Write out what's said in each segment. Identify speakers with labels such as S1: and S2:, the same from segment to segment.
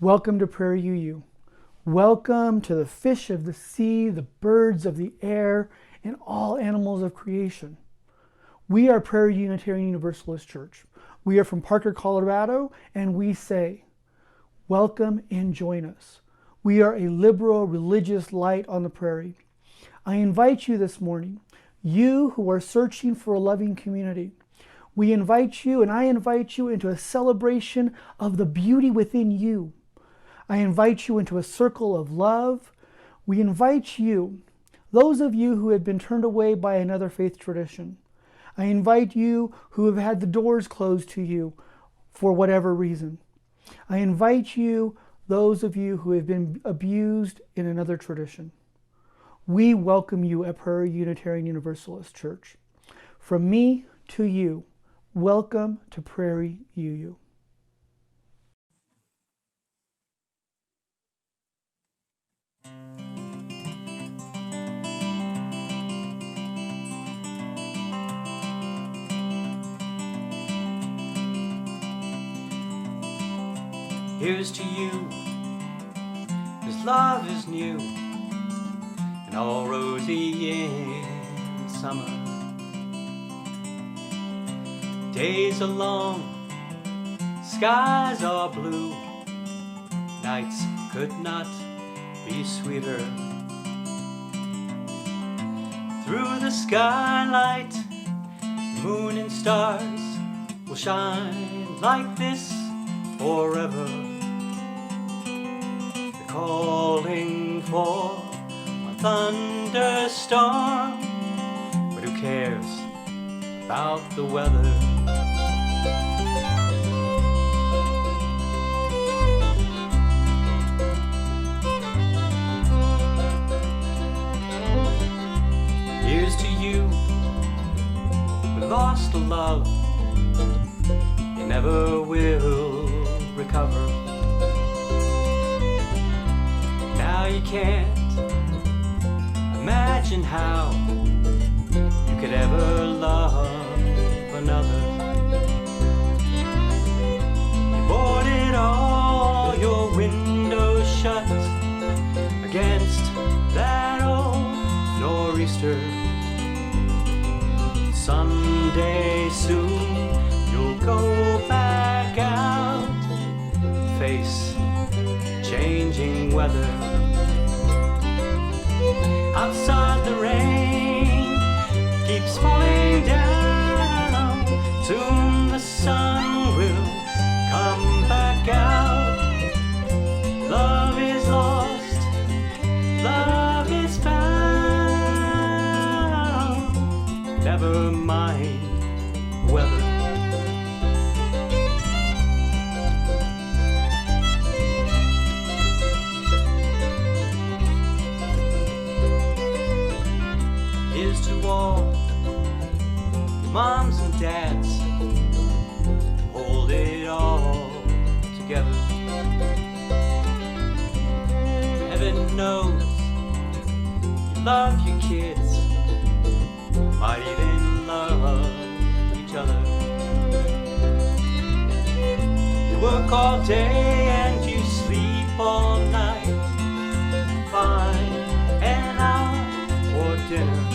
S1: Welcome to Prairie UU. Welcome to the fish of the sea, the birds of the air, and all animals of creation. We are Prairie Unitarian Universalist Church. We are from Parker, Colorado, and we say, welcome and join us. We are a liberal religious light on the prairie. I invite you this morning, you who are searching for a loving community. We invite you, and I invite you into a celebration of the beauty within you. I invite you into a circle of love. We invite you, those of you who have been turned away by another faith tradition. I invite you who have had the doors closed to you for whatever reason. I invite you, those of you who have been abused in another tradition. We welcome you at Prairie Unitarian Universalist Church. From me to you, welcome to Prairie UU.
S2: Here's to you, this love is new and all rosy in summer. Days are long, skies are blue, nights could not be sweeter. Through the skylight, moon and stars will shine like this forever. They're calling for a thunderstorm, but who cares about the weather? Here's to you who lost a love you never will recover. Now you can't imagine how you could ever love another. You boarded all your windows shut against that old nor'easter. Someday soon you'll go back out, face changing weather. Outside the rain keeps falling down, soon the sun will come back out. Love is lost, love is found, never mind weather. Here's to all moms and dads, hold it all together. Heaven knows you love your kids, might even love each other. You work all day and you sleep all night, find an hour for dinner.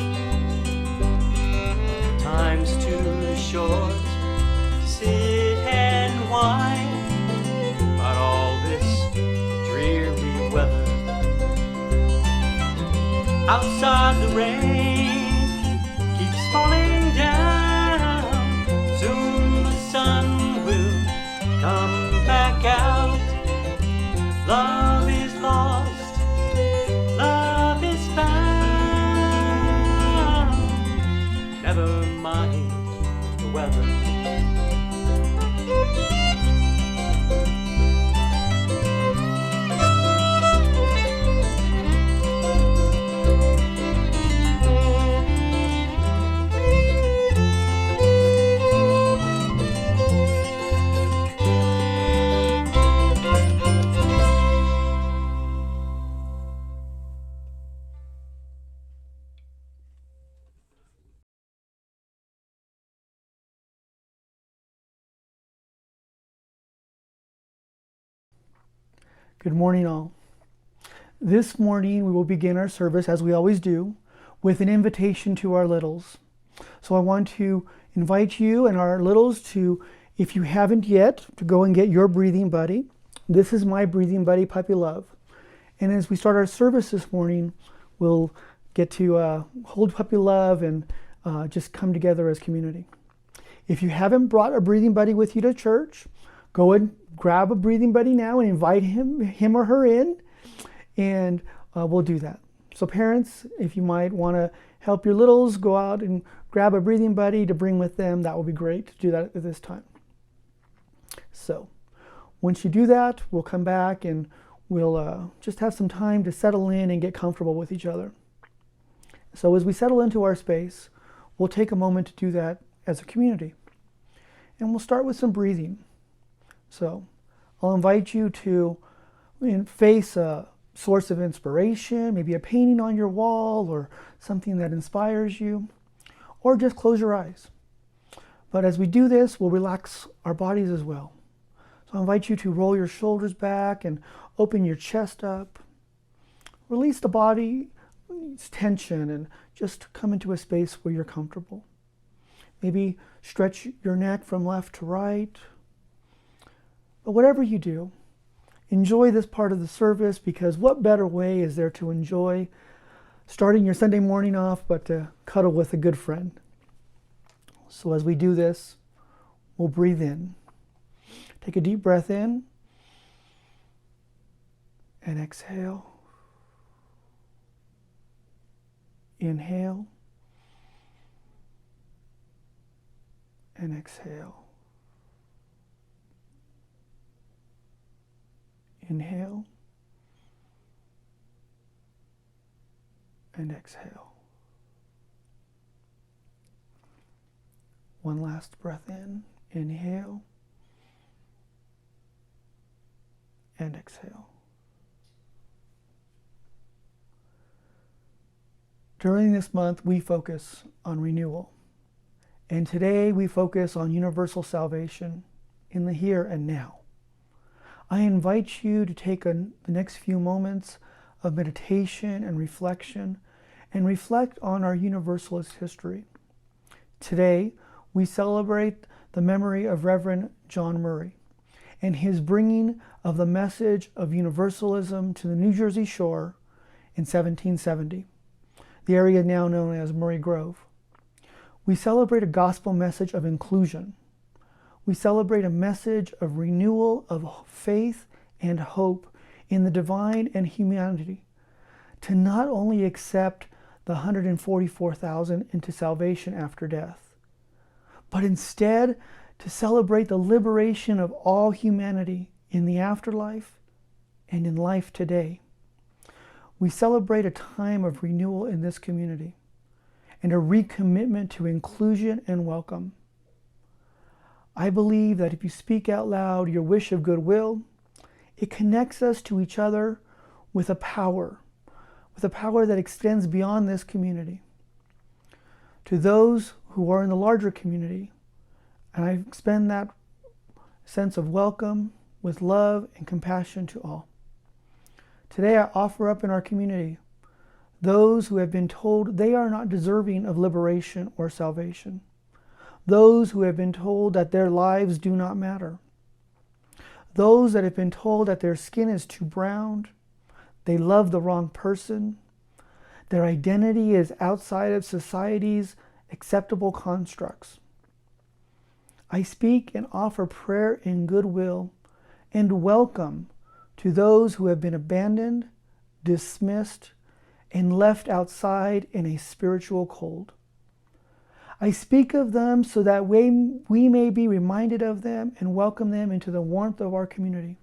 S2: Time's too short to sit and whine about all this dreary weather. Outside the rain keeps falling down, soon the sun will come back out. Love is lost, love is found, never mind the weather.
S1: Good morning, all. This morning we will begin our service, as we always do, with an invitation to our littles. So I want to invite you and our littles to, if you haven't yet, to go and get your breathing buddy. This is my breathing buddy, Puppy Love. And as we start our service this morning, we'll get to hold Puppy Love and just come together as community. If you haven't brought a breathing buddy with you to church, go and grab a breathing buddy now and invite him or her in, and we'll do that. So parents, if you might want to help your littles go out and grab a breathing buddy to bring with them, that would be great to do that at this time. So once you do that, we'll come back and we'll just have some time to settle in and get comfortable with each other. So as we settle into our space, we'll take a moment to do that as a community. And we'll start with some breathing. So I'll invite you to face a source of inspiration, maybe a painting on your wall or something that inspires you, or just close your eyes. But as we do this, we'll relax our bodies as well. So I invite you to roll your shoulders back and open your chest up. Release the body's tension and just come into a space where you're comfortable. Maybe stretch your neck from left to right. But whatever you do, enjoy this part of the service, because what better way is there to enjoy starting your Sunday morning off but to cuddle with a good friend. So as we do this, we'll breathe in. Take a deep breath in and exhale. Inhale and exhale. Inhale and exhale. One last breath in. Inhale and exhale. During this month, we focus on renewal. And today we focus on universal salvation in the here and now. I invite you to take the next few moments of meditation and reflection and reflect on our universalist history. Today, we celebrate the memory of Reverend John Murray and his bringing of the message of universalism to the New Jersey shore in 1770, the area now known as Murray Grove. We celebrate a gospel message of inclusion. We celebrate a message of renewal of faith and hope in the divine and humanity, to not only accept the 144,000 into salvation after death, but instead to celebrate the liberation of all humanity in the afterlife and in life today. We celebrate a time of renewal in this community and a recommitment to inclusion and welcome. I believe that if you speak out loud your wish of goodwill, it connects us to each other with a power that extends beyond this community. To those who are in the larger community, and I extend that sense of welcome with love and compassion to all. Today I offer up in our community those who have been told they are not deserving of liberation or salvation. Those who have been told that their lives do not matter. Those that have been told that their skin is too brown, they love the wrong person, their identity is outside of society's acceptable constructs. I speak and offer prayer and goodwill and welcome to those who have been abandoned, dismissed, and left outside in a spiritual cold. I speak of them so that we may be reminded of them and welcome them into the warmth of our community.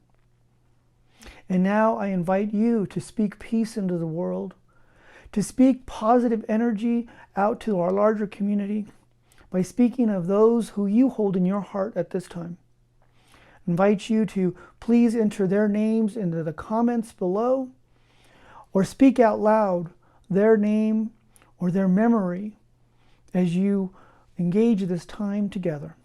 S1: And now I invite you to speak peace into the world, to speak positive energy out to our larger community by speaking of those who you hold in your heart at this time. I invite you to please enter their names into the comments below, or speak out loud their name or their memory as you engage this time together.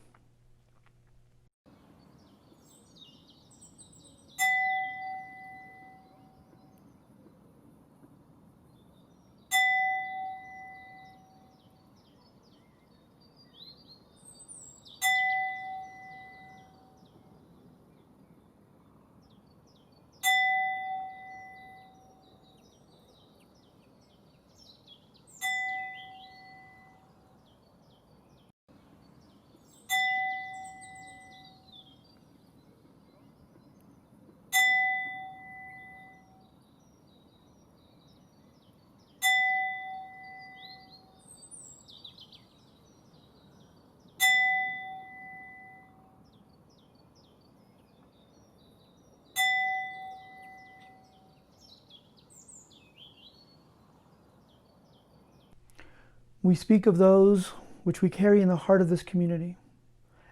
S1: We speak of those which we carry in the heart of this community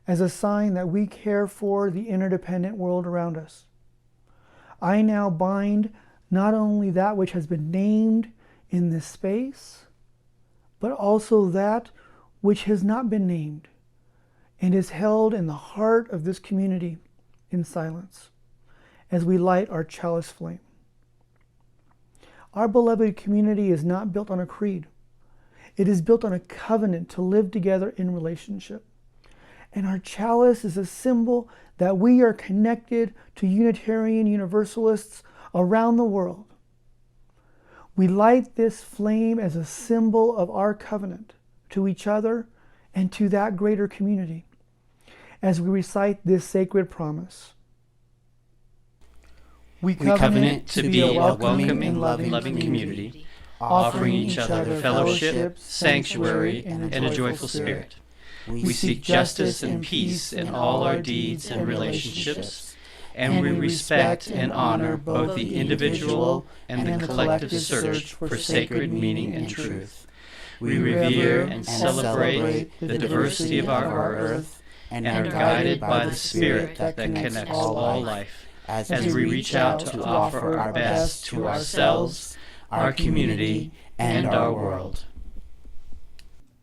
S1: as a sign that we care for the interdependent world around us. I now bind not only that which has been named in this space, but also that which has not been named and is held in the heart of this community in silence as we light our chalice flame. Our beloved community is not built on a creed. It is built on a covenant to live together in relationship. And our chalice is a symbol that we are connected to Unitarian Universalists around the world. We light this flame as a symbol of our covenant to each other and to that greater community as we recite this sacred promise. We covenant
S2: to be a welcoming and loving community, offering each other fellowship, sanctuary, and a joyful spirit. We seek justice and peace in all our deeds and relationships, and we respect and honor both the individual and the collective search for sacred meaning and truth. We revere and celebrate the diversity of our earth and are guided by the spirit that connects all life as we reach out to offer our best to ourselves, our community, and our world.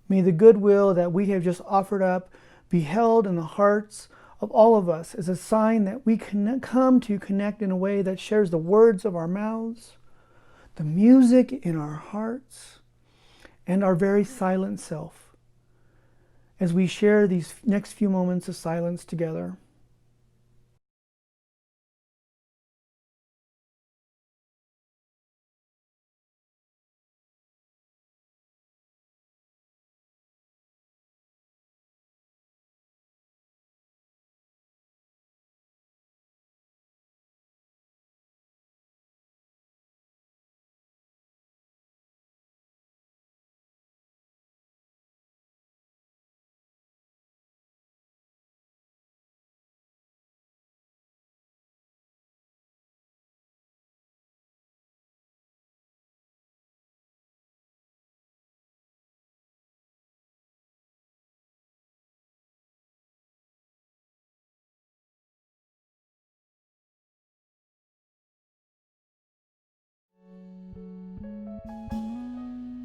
S1: May the goodwill that we have just offered up be held in the hearts of all of us as a sign that we can come to connect in a way that shares the words of our mouths, the music in our hearts, and our very silent self as we share these next few moments of silence together.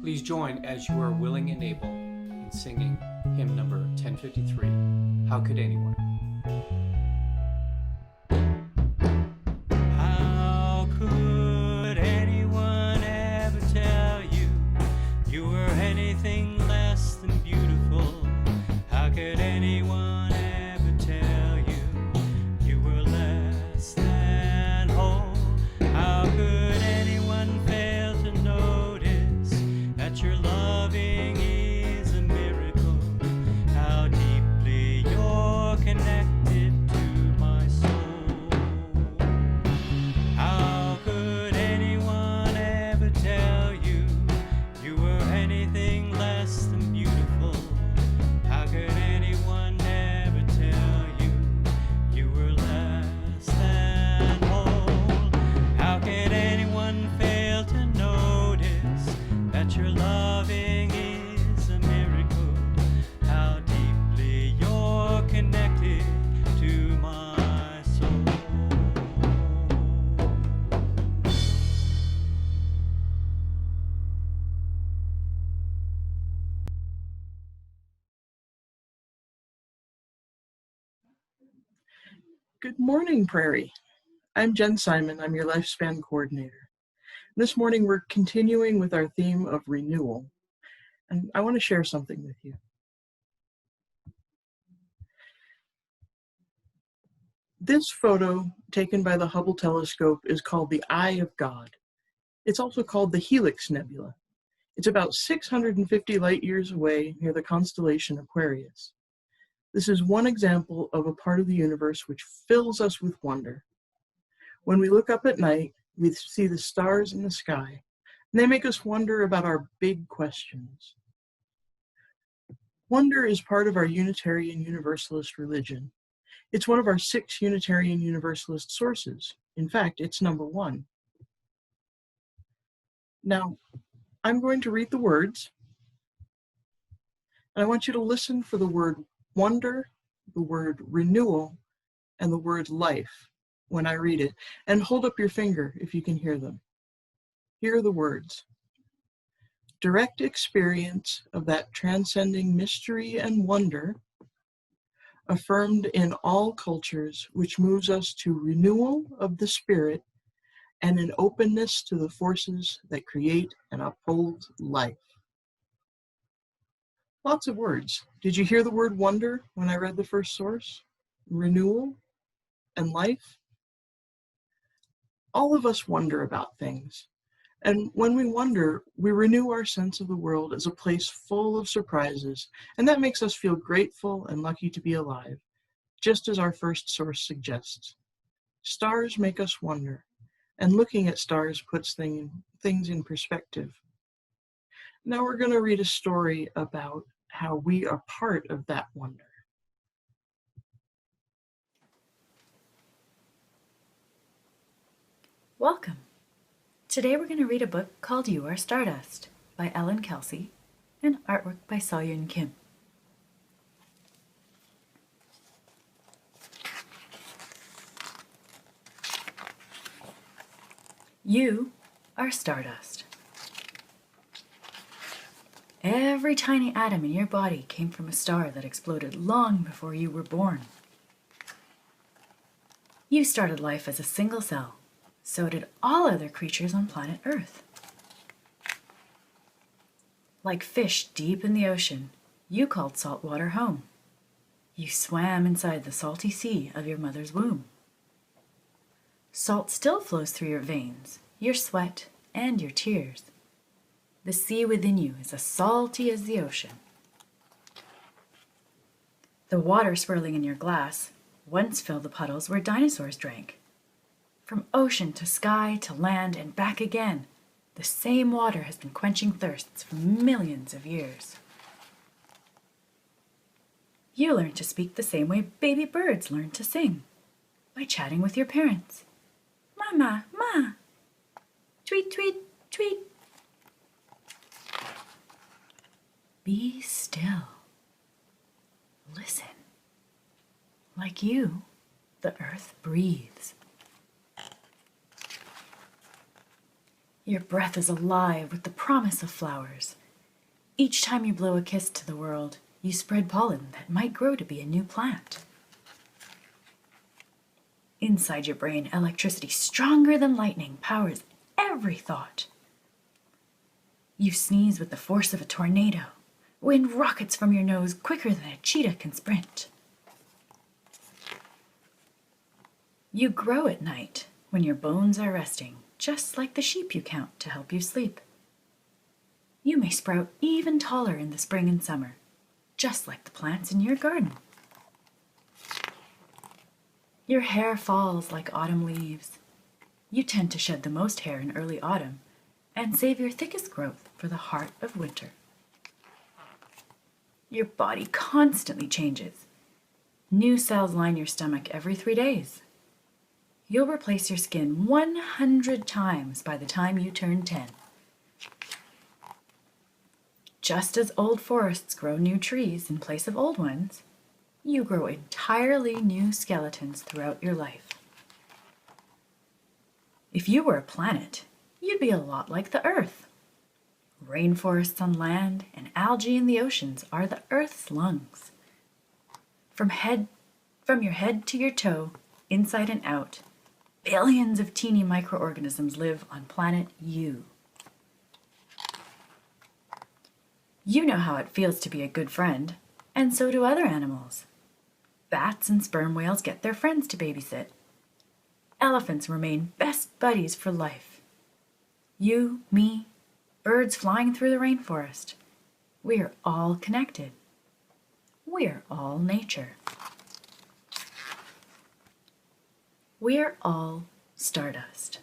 S3: Please join as you are willing and able in singing hymn number 1053, How Could Anyone?
S2: How could anyone ever tell you you were anything less than beautiful? How could anyone ever tell you you were less than whole? How could anyone fail to notice that your loving is a miracle? How deeply you're connected to my soul. How could anyone ever tell you you were anything less than beautiful? How could anyone ever tell you you were less than whole? How could anyone fail to notice that your loving is a miracle? How deeply you're connected to my soul.
S4: Good morning, Prairie. I'm Jen Simon. I'm your Lifespan Coordinator. This morning, we're continuing with our theme of renewal, and I want to share something with you. This photo taken by the Hubble telescope is called the Eye of God. It's also called the Helix Nebula. It's about 650 light years away near the constellation Aquarius. This is one example of a part of the universe which fills us with wonder. When we look up at night, we see the stars in the sky, and they make us wonder about our big questions. Wonder is part of our Unitarian Universalist religion. It's one of our 6 Unitarian Universalist sources. In fact, it's number 1. Now, I'm going to read the words, And I want you to listen for the word wonder, the word renewal, and the word life when I read it. And hold up your finger if you can hear them. Here are the words. Direct experience of that transcending mystery and wonder affirmed in all cultures, which moves us to renewal of the spirit and an openness to the forces that create and uphold life. Lots of words. Did you hear the word wonder when I read the first source? Renewal and life? All of us wonder about things. And when we wonder, we renew our sense of the world as a place full of surprises, and that makes us feel grateful and lucky to be alive, just as our first source suggests. Stars make us wonder, and looking at stars puts things in perspective. Now we're going to read a story about how we are part of that wonder.
S5: Welcome. Today we're going to read a book called You Are Stardust by Ellen Kelsey and artwork by Soyun Kim. You are stardust. Every tiny atom in your body came from a star that exploded long before you were born. You started life as a single cell. So did all other creatures on planet Earth. Like fish deep in the ocean, you called salt water home. You swam inside the salty sea of your mother's womb. Salt still flows through your veins, your sweat, and your tears. The sea within you is as salty as the ocean. The water swirling in your glass once filled the puddles where dinosaurs drank. From ocean to sky to land and back again, the same water has been quenching thirsts for millions of years. You learned to speak the same way baby birds learn to sing, by chatting with your parents. Mama, ma, tweet, tweet, tweet. Be still. Listen. Like you, the earth breathes. Your breath is alive with the promise of flowers. Each time you blow a kiss to the world, you spread pollen that might grow to be a new plant. Inside your brain, electricity stronger than lightning powers every thought. You sneeze with the force of a tornado. Wind rockets from your nose quicker than a cheetah can sprint. You grow at night when your bones are resting, just like the sheep you count to help you sleep. You may sprout even taller in the spring and summer, just like the plants in your garden. Your hair falls like autumn leaves. You tend to shed the most hair in early autumn and save your thickest growth for the heart of winter. Your body constantly changes. New cells line your stomach every 3 days. You'll replace your skin 100 times by the time you turn 10. Just as old forests grow new trees in place of old ones, you grow entirely new skeletons throughout your life. If you were a planet, you'd be a lot like the Earth. Rainforests on land and algae in the oceans are the Earth's lungs. From your head to your toe, inside and out, billions of teeny microorganisms live on planet You. You know how it feels to be a good friend, and so do other animals. Bats and sperm whales get their friends to babysit. Elephants remain best buddies for life. You, me, birds flying through the rainforest. We are all connected. We are all nature. We are all stardust.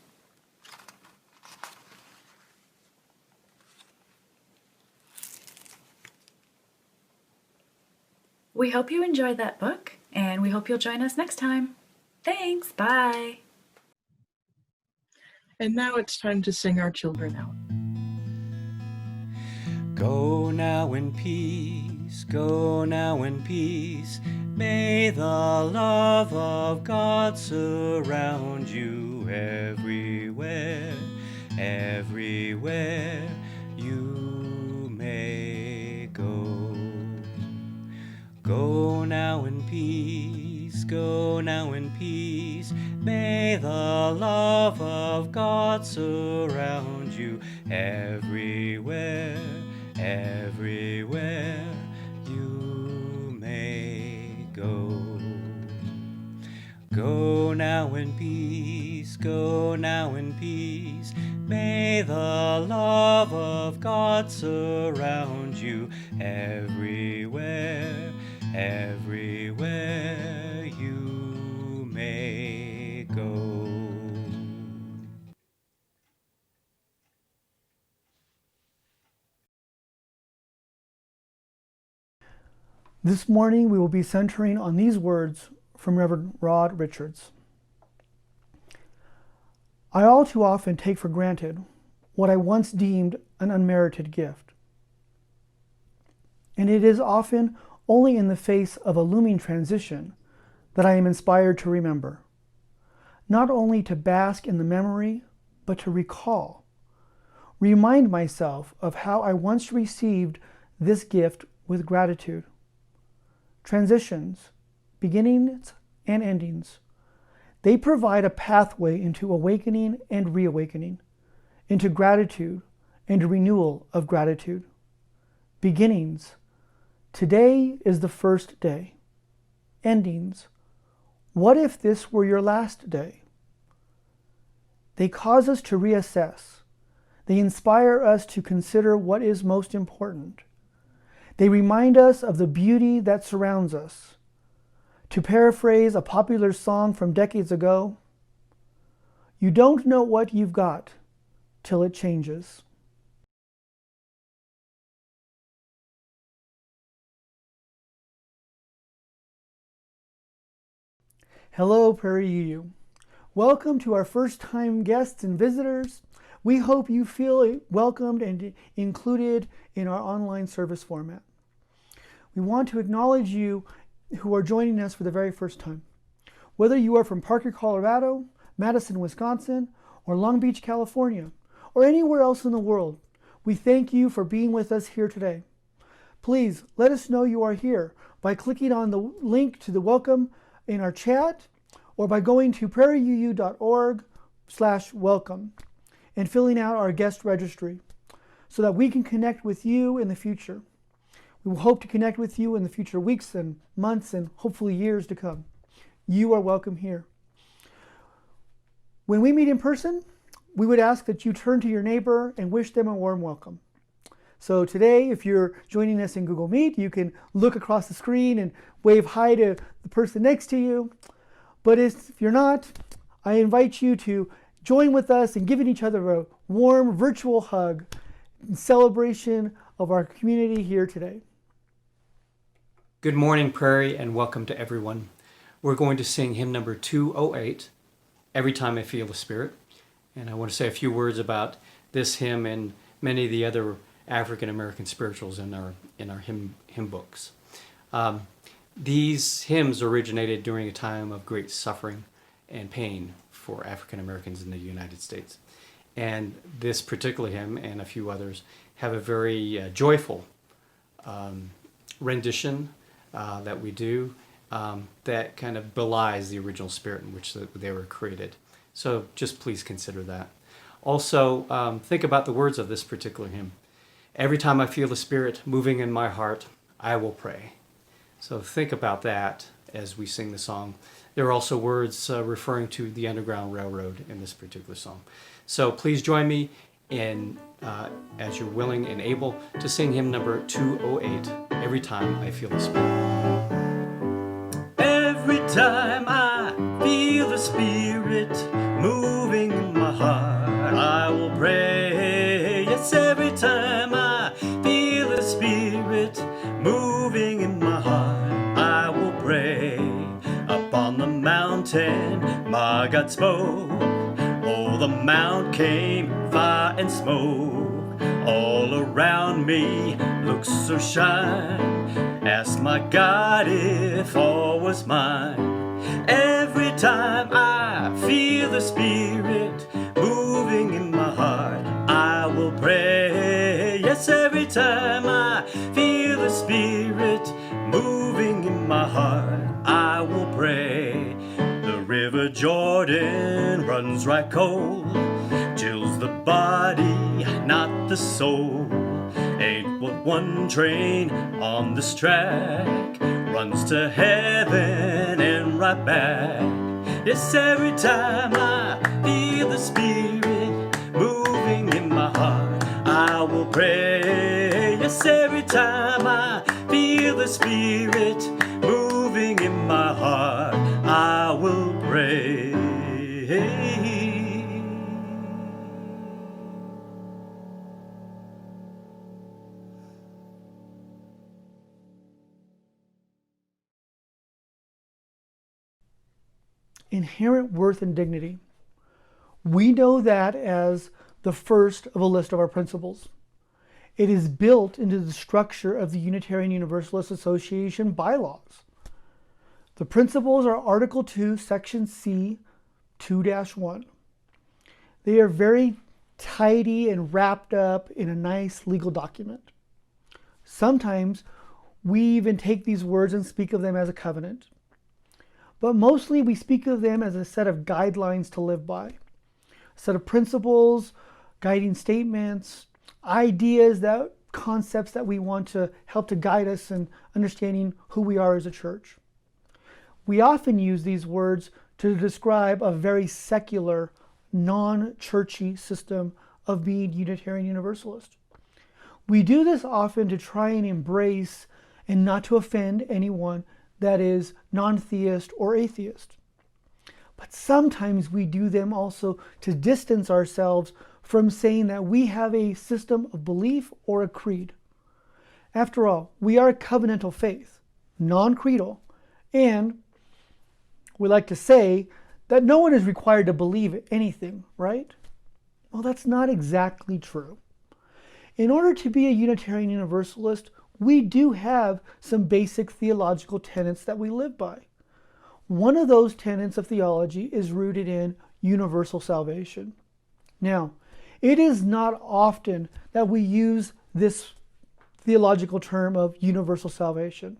S5: We hope you enjoyed that book, and we hope you'll join us next time. Thanks, bye.
S4: And now it's time to sing our children out.
S2: Go now in peace, Go now in peace. May the love of God surround you everywhere, everywhere you may go. Go now in peace, go now in peace. May the love of God surround you everywhere, everywhere you may go. Go now in peace, go now in peace. May the love of God surround you everywhere, everywhere you may go.
S1: This morning we will be centering on these words from Reverend Rod Richards. I all too often take for granted what I once deemed an unmerited gift. And it is often only in the face of a looming transition that I am inspired to remember, not only to bask in the memory, but to recall, remind myself of how I once received this gift with gratitude. Transitions, beginnings and endings, they provide a pathway into awakening and reawakening, into gratitude and renewal of gratitude. Beginnings, today is the first day. Endings, what if this were your last day? They cause us to reassess. They inspire us to consider what is most important. They remind us of the beauty that surrounds us. To paraphrase a popular song from decades ago, you don't know what you've got till it changes. Hello, Prairie UU. Welcome to our first-time guests and visitors. We hope you feel welcomed and included in our online service format. We want to acknowledge you who are joining us for the very first time. Whether you are from Parker, Colorado, Madison, Wisconsin, or Long Beach, California, or anywhere else in the world, we thank you for being with us here today. Please let us know you are here by clicking on the link to the welcome in our chat, or by going to prairieuu.org/welcome and filling out our guest registry so that we can connect with you in the future. We will hope to connect with you in the future weeks and months and hopefully years to come. You are welcome here. When we meet in person, we would ask that you turn to your neighbor and wish them a warm welcome. So today, if you're joining us in Google Meet, you can look across the screen and wave hi to the person next to you. But if you're not, I invite you to join with us in giving each other a warm virtual hug in celebration of our community here today.
S3: Good morning, Prairie, and welcome to everyone. We're going to sing hymn number 208, Every Time I Feel the Spirit. And I want to say a few words about this hymn and many of the other African American spirituals in our hymn books. These hymns originated during a time of great suffering and pain for African Americans in the United States. And this particular hymn and a few others have a very joyful rendition that we do that kind of belies the original spirit in which they were created. So just please consider that. Also, think about the words of this particular hymn. Every time I feel the Spirit moving in my heart, I will pray. So think about that as we sing the song. There are also words referring to the Underground Railroad in this particular song. So please join me in, as you're willing and able, to sing hymn number 208, Every Time I Feel the Spirit.
S2: Every time I feel the Spirit moving in my heart, I will pray. Yes, every time I feel the Spirit moving in my heart, I will pray. Up on the mountain, my God spoke. Oh, the mount came fire and smoke. All around me looks so shine. Ask my God if all was mine. Every time I feel the Spirit moving in my heart, I will pray. Yes, every time I feel the Spirit moving in my heart, I will pray. The river Jordan runs right cold, chills the body, not the soul. Ain't but one train on this track, runs to heaven and right back. Yes, every time I feel the Spirit moving in my heart, I will pray. Yes, every time I feel the Spirit moving in my heart, I will pray.
S1: Inherent worth and dignity. We know that as the first of a list of our principles. It is built into the structure of the Unitarian Universalist Association bylaws. The principles are Article 2, Section C, 2-1. They are very tidy and wrapped up in a nice legal document. Sometimes we even take these words and speak of them as a covenant. But mostly we speak of them as a set of guidelines to live by, a set of principles, guiding statements, ideas, concepts that we want to help to guide us in understanding who we are as a church. We often use these words to describe a very secular, non-churchy system of being Unitarian Universalist. We do this often to try and embrace and not to offend anyone that is non-theist or atheist. But sometimes we do them also to distance ourselves from saying that we have a system of belief or a creed. After all, we are a covenantal faith, non-creedal, and we like to say that no one is required to believe anything, right? Well, that's not exactly true. In order to be a Unitarian Universalist, we do have some basic theological tenets that we live by. One of those tenets of theology is rooted in universal salvation. Now, it is not often that we use this theological term of universal salvation.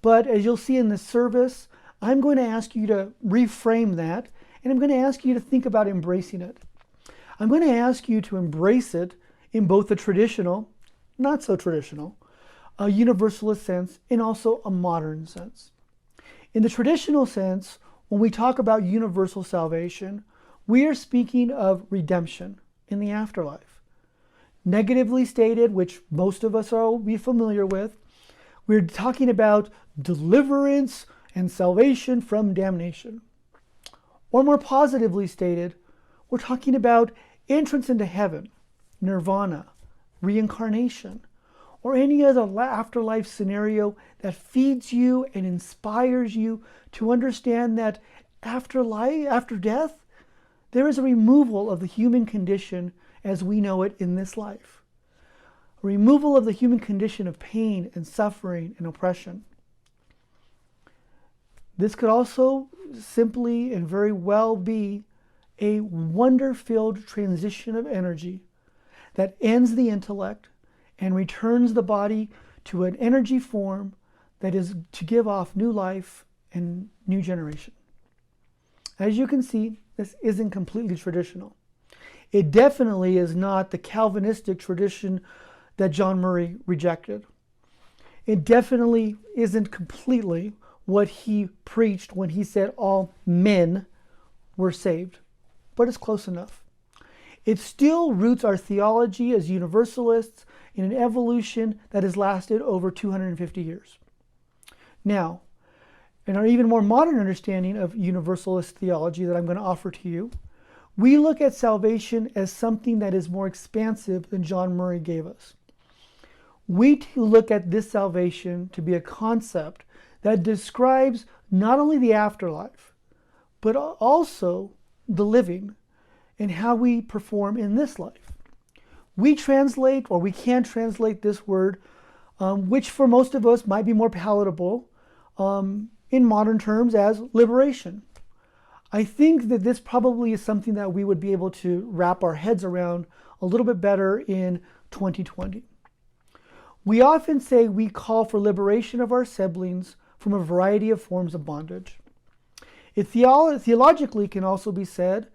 S1: But as you'll see in this service, I'm going to ask you to reframe that, and I'm going to ask you to think about embracing it. I'm going to ask you to embrace it in both the traditional, not so traditional, a universalist sense, and also a modern sense. In the traditional sense, when we talk about universal salvation, we are speaking of redemption in the afterlife. Negatively stated, which most of us will be familiar with, we're talking about deliverance and salvation from damnation. Or more positively stated, we're talking about entrance into heaven, nirvana, reincarnation, or any other afterlife scenario that feeds you and inspires you to understand that after death, there is a removal of the human condition as we know it in this life. A removal of the human condition of pain and suffering and oppression. This could also simply and very well be a wonder-filled transition of energy that ends the intellect and returns the body to an energy form that is to give off new life and new generation. As you can see, this isn't completely traditional. It definitely is not the Calvinistic tradition that John Murray rejected. It definitely isn't completely what he preached when he said all men were saved, but it's close enough. It still roots our theology as universalists in an evolution that has lasted over 250 years. Now, in our even more modern understanding of universalist theology that I'm going to offer to you, we look at salvation as something that is more expansive than John Murray gave us. We look at this salvation to be a concept that describes not only the afterlife, but also the living and how we perform in this life. We translate, or we can translate this word which for most of us might be more palatable in modern terms as liberation. I think that this probably is something that we would be able to wrap our heads around a little bit better in 2020. We often say we call for liberation of our siblings from a variety of forms of bondage. It theologically can also be said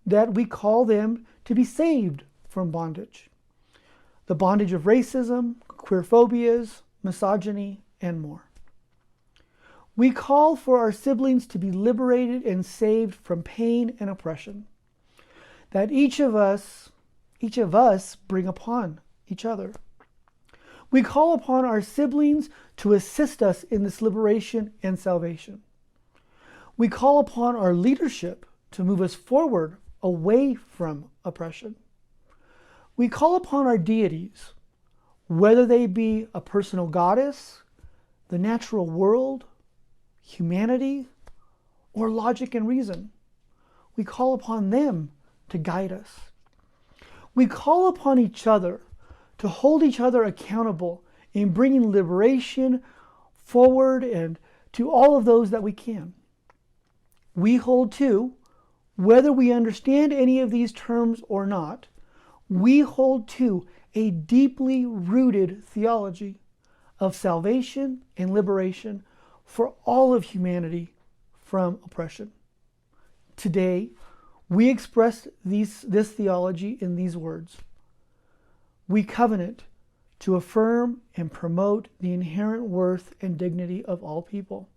S1: that we call them to be saved from bondage. The bondage of racism, queer phobias, misogyny, and more. We call for our siblings to be liberated and saved from pain and oppression that each of us bring upon each other. We call upon our siblings to assist us in this liberation and salvation. We call upon our leadership to move us forward away from oppression. We call upon our deities, whether they be a personal goddess, the natural world, humanity, or logic and reason. We call upon them to guide us. We call upon each other to hold each other accountable in bringing liberation forward and to all of those that we can. We hold to, whether we understand any of these terms or not, we hold to a deeply rooted theology of salvation and liberation for all of humanity from oppression. Today, we express this theology in these words. We covenant to affirm and promote the inherent worth and dignity of all people.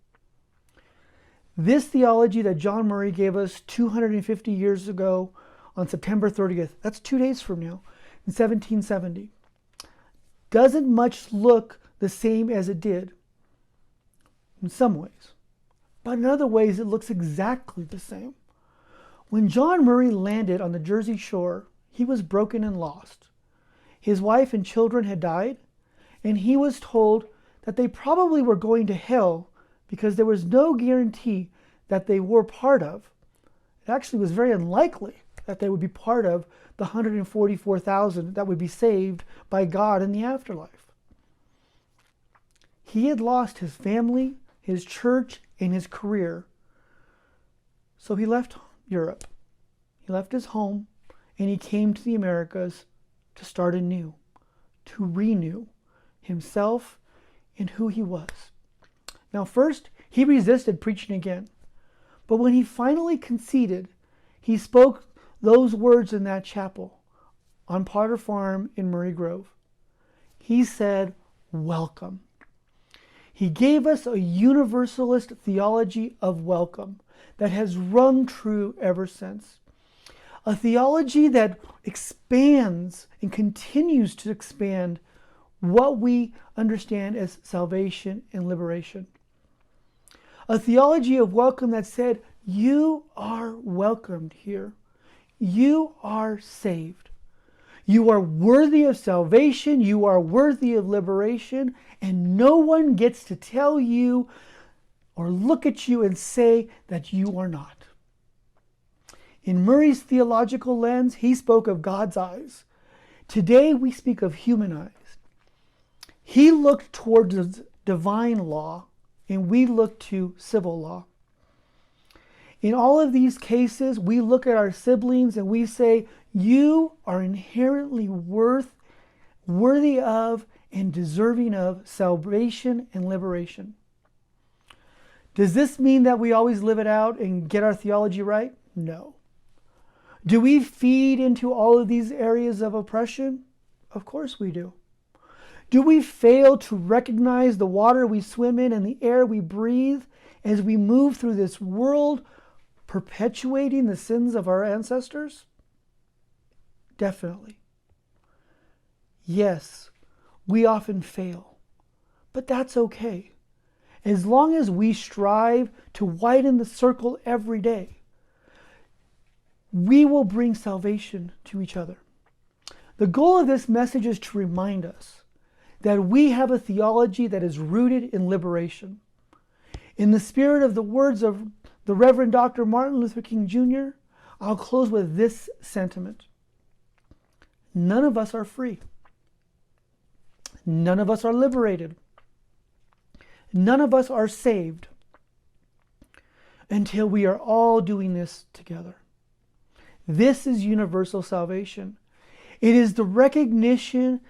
S1: This theology that John Murray gave us 250 years ago on September 30th, that's 2 days from now, in 1770, doesn't much look the same as it did in some ways, but in other ways it looks exactly the same. When John Murray landed on the Jersey shore, he was broken and lost. His wife and children had died, and he was told that they probably were going to hell because there was no guarantee that they were part of. It actually was very unlikely that they would be part of the 144,000 that would be saved by God in the afterlife. He had lost his family, his church, and his career. So he left Europe. He left his home, and he came to the Americas to start anew, to renew himself and who he was. Now, first, he resisted preaching again. But when he finally conceded, he spoke those words in that chapel on Potter Farm in Murray Grove. He said, welcome. He gave us a universalist theology of welcome that has rung true ever since. A theology that expands and continues to expand what we understand as salvation and liberation. A theology of welcome that said, you are welcomed here. You are saved. You are worthy of salvation. You are worthy of liberation. And no one gets to tell you or look at you and say that you are not. In Murray's theological lens, he spoke of God's eyes. Today we speak of human eyes. He looked towards the divine law, and we look to civil law. In all of these cases, we look at our siblings and we say, you are inherently worthy of and deserving of salvation and liberation. Does this mean that we always live it out and get our theology right? No. Do we feed into all of these areas of oppression? Of course we do. Do we fail to recognize the water we swim in and the air we breathe as we move through this world, perpetuating the sins of our ancestors? Definitely. Yes, we often fail, but that's okay. As long as we strive to widen the circle every day, we will bring salvation to each other. The goal of this message is to remind us that we have a theology that is rooted in liberation. In the spirit of the words of the Reverend Dr. Martin Luther King Jr., I'll close with this sentiment. None of us are free. none of us are liberated. None of us are saved until we are all doing this together. This is universal salvation. It is the recognition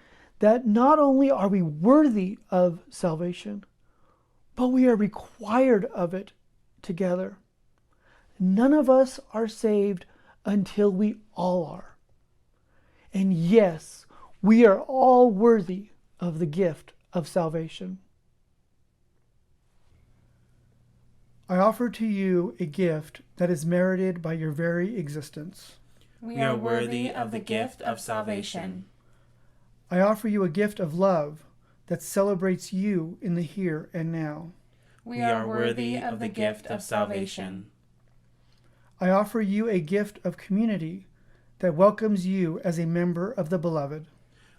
S1: that not only are we worthy of salvation, but we are required of it together. None of us are saved until we all are. And yes, we are all worthy of the gift of salvation. I offer to you a gift that is merited by your very existence.
S6: We are worthy of the gift of salvation.
S1: I offer you a gift of love that celebrates you in the here and now.
S6: We are worthy of the gift of salvation.
S1: I offer you a gift of community that welcomes you as a member of the beloved.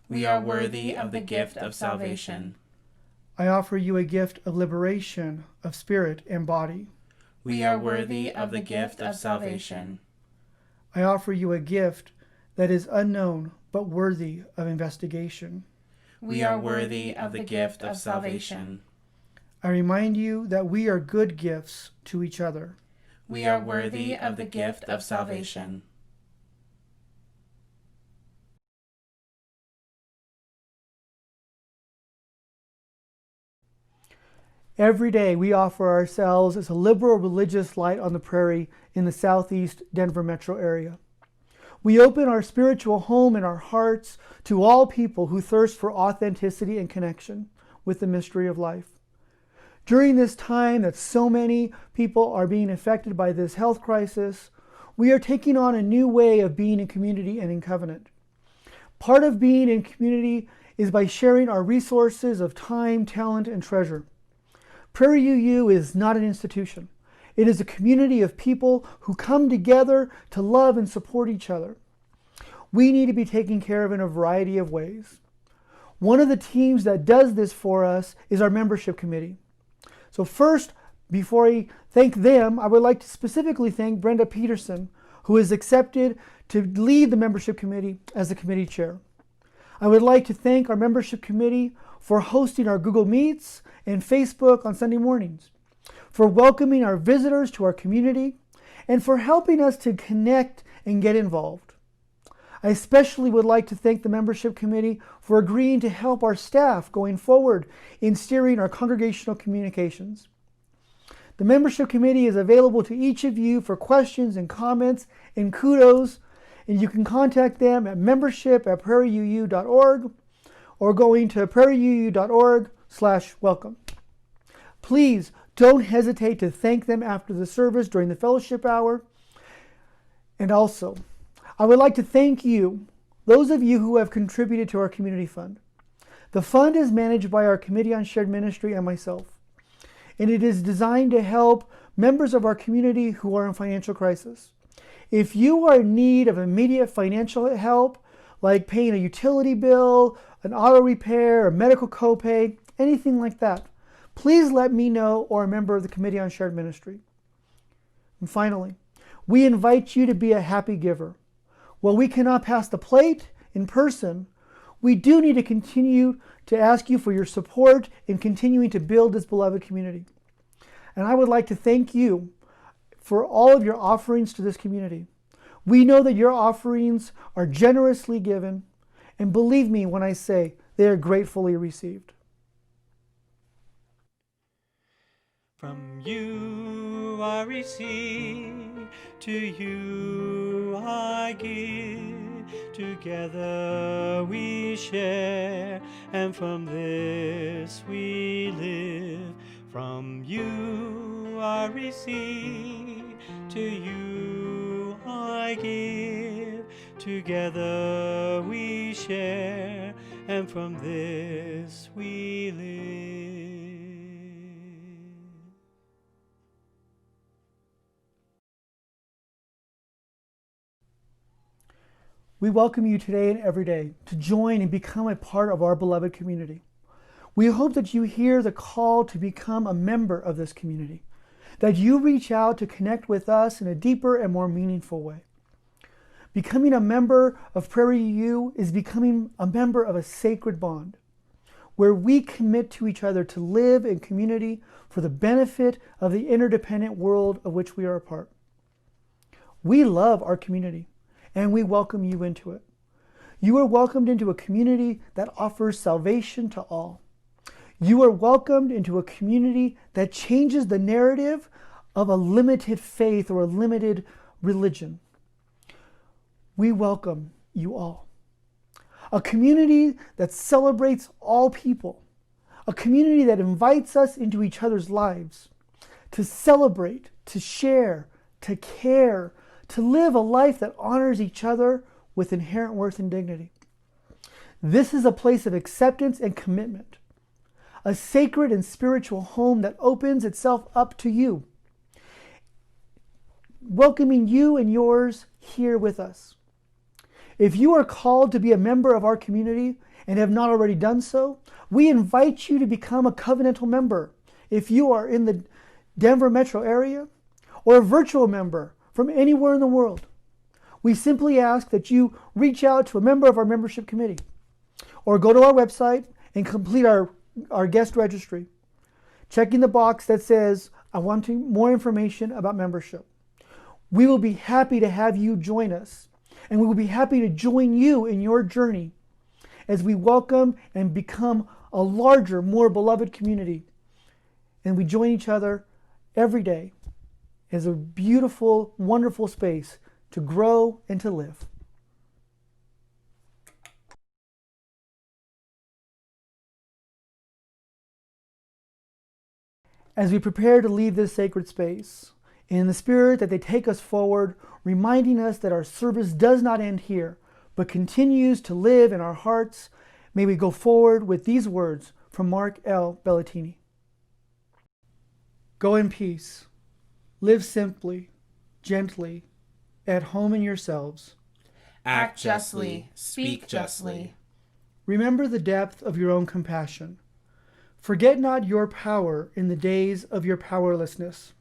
S6: We are worthy of the gift of salvation.
S1: I offer you a gift of liberation of spirit and body.
S6: We are worthy of the gift of salvation.
S1: I offer you a gift that is unknown but worthy of investigation.
S6: We are worthy of the gift of salvation.
S1: I remind you that we are good gifts to each other.
S6: We are worthy of the gift of salvation.
S1: Every day we offer ourselves as a liberal religious light on the prairie in the southeast Denver metro area. We open our spiritual home and our hearts to all people who thirst for authenticity and connection with the mystery of life. During this time that so many people are being affected by this health crisis, we are taking on a new way of being in community and in covenant. Part of being in community is by sharing our resources of time, talent, and treasure. Prairie UU is not an institution. It is a community of people who come together to love and support each other. We need to be taken care of in a variety of ways. One of the teams that does this for us is our membership committee. So first, before I thank them, I would like to specifically thank Brenda Peterson, who has accepted to lead the membership committee as the committee chair. I would like to thank our membership committee for hosting our Google Meets and Facebook on Sunday mornings, for welcoming our visitors to our community, and for helping us to connect and get involved. I especially would like to thank the membership committee for agreeing to help our staff going forward in steering our congregational communications. The membership committee is available to each of you for questions and comments and kudos, and you can contact them at membership@prairieu.org or going to prairieu.org/welcome. Please don't hesitate to thank them after the service during the fellowship hour. And also, I would like to thank you, those of you who have contributed to our community fund. The fund is managed by our Committee on Shared Ministry and myself, and it is designed to help members of our community who are in financial crisis. If you are in need of immediate financial help, like paying a utility bill, an auto repair, a medical copay, anything like that, please let me know or a member of the Committee on Shared Ministry. And finally, we invite you to be a happy giver. While we cannot pass the plate in person, we do need to continue to ask you for your support in continuing to build this beloved community. And I would like to thank you for all of your offerings to this community. We know that your offerings are generously given, and believe me when I say they are gratefully received.
S2: From you I receive, to you I give. Together we share, and from this we live. From you I receive, to you I give. Together we share, and from this we live.
S1: We welcome you today and every day to join and become a part of our beloved community. We hope that you hear the call to become a member of this community, that you reach out to connect with us in a deeper and more meaningful way. Becoming a member of Prairie UU is becoming a member of a sacred bond. where we commit to each other to live in community for the benefit of the interdependent world of which we are a part. We love our community, and we welcome you into it. You are welcomed into a community that offers salvation to all. You are welcomed into a community that changes the narrative of a limited faith or a limited religion. We welcome you all. A community that celebrates all people. A community that invites us into each other's lives to celebrate, to share, to care, to live a life that honors each other with inherent worth and dignity. This is a place of acceptance and commitment, a sacred and spiritual home that opens itself up to you, welcoming you and yours here with us. If you are called to be a member of our community and have not already done so, we invite you to become a covenantal member if you are in the Denver metro area, or a virtual member from anywhere in the world. We simply ask that you reach out to a member of our membership committee or go to our website and complete our guest registry, checking the box that says, I want more information about membership. We will be happy to have you join us, and we will be happy to join you in your journey as we welcome and become a larger, more beloved community. And we join each other every day as a beautiful, wonderful space to grow and to live. As we prepare to leave this sacred space, in the spirit that they take us forward, reminding us that our service does not end here, but continues to live in our hearts, may we go forward with these words from Mark L. Bellatini. Go in peace. Live simply, gently, at home in yourselves.
S6: Act justly, speak justly.
S1: Remember the depth of your own compassion. Forget not your power in the days of your powerlessness.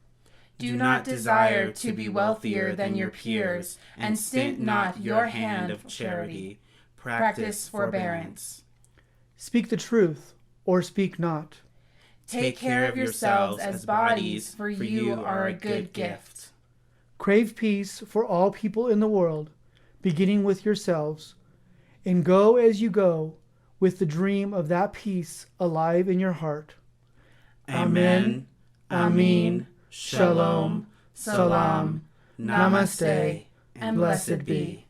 S6: Do not desire to be wealthier than your peers, and stint not your hand of charity. Practice forbearance.
S1: Speak the truth, or speak not.
S6: Take care of yourselves as bodies, for you are a good gift.
S1: Crave peace for all people in the world, beginning with yourselves, and go as you go with the dream of that peace alive in your heart.
S6: Amen. Amen. Shalom. Salam. Namaste. And blessed be.